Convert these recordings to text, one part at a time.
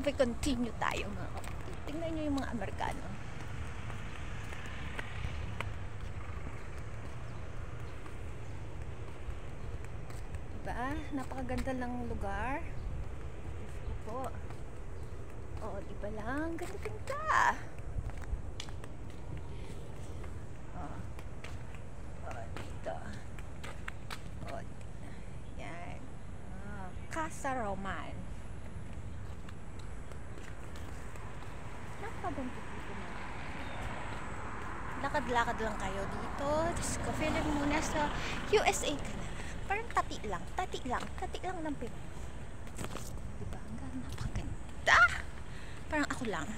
Sabay continue tayo mga kapatid. Tingnan nyo yung mga Amerikano. Diba? Napakaganda ng lugar. Gusto po. Oo, diba lang? Ganda-ganda. Dito. Yan. Casa Roman. Napakaganda dito na. Lakad-lakad lang kayo dito. Diyos ko, feeling mo nasa USA ka na. Parang tati lang ng Pinoy. Diba? Hanggang napakaganda. Parang ako lang.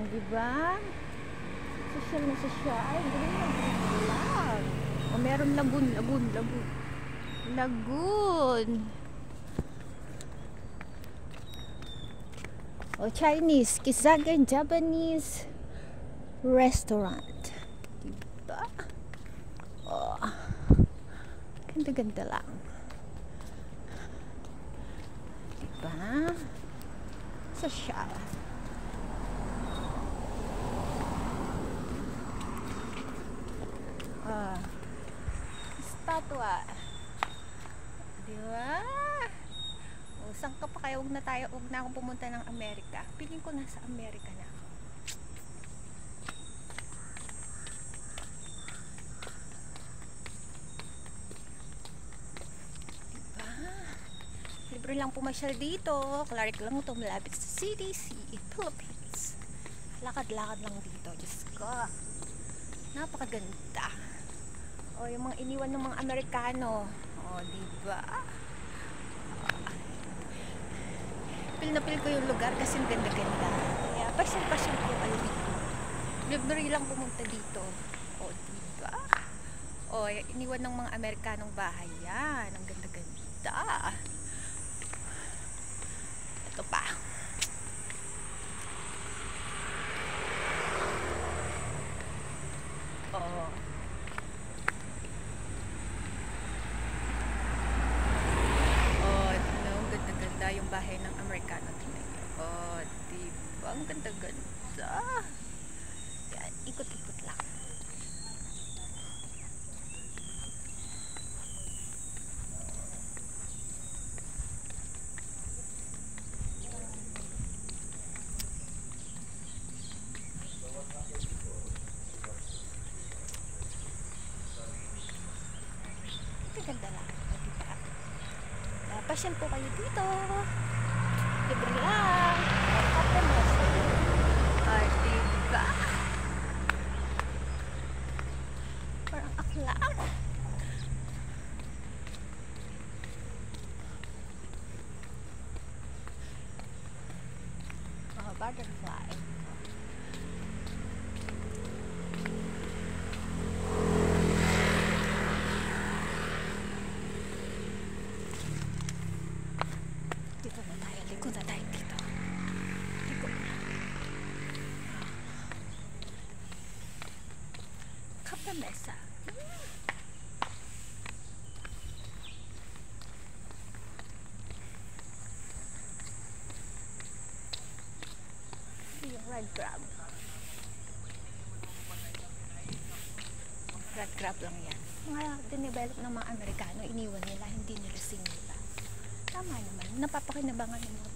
Diba? Social na social. Galing lang. O meron lagoon. O Chinese, Kisagan Japanese restaurant. Diba? Oh, ganda-ganda lang. Diba? Social. Statua. Diba? O, saan ka pa kaya? Huwag na akong pumunta ng Amerika. Piling ko nasa Amerika na ako. Diba? Libre lang pumasyal dito. Clark lang ito, malapit sa CDC, Philippines. Lakad-lakad lang dito. Diyos ko. Napakaganda. O, yung mga iniwan ng mga Amerikano. O, diba? Pil na pil ko yung lugar kasi ganda-ganda. Kaya pasyal-pasyal ko kayo dito. Libre lang pumunta dito. O, diba? O, iniwan ng mga Amerikanong bahay yan. Ang ganda-ganda. Ito pa. Yung bahay ng Amerikano. Oh, diba? Ang ganda-ganda. Yan, ikot-ikot lang. Ganda lang. Pasyon po kayo dito. Libre lang. Ay, diba? Parang aklang. Butterfly. Liko na tayo dito. Liko na. Kapla mesa. Yung red crab. Red crab lang yan. Mga dinevelop ng mga Amerikano, iniwan nila, hindi nila sinila. Tama naman, napapakinabangan ng mga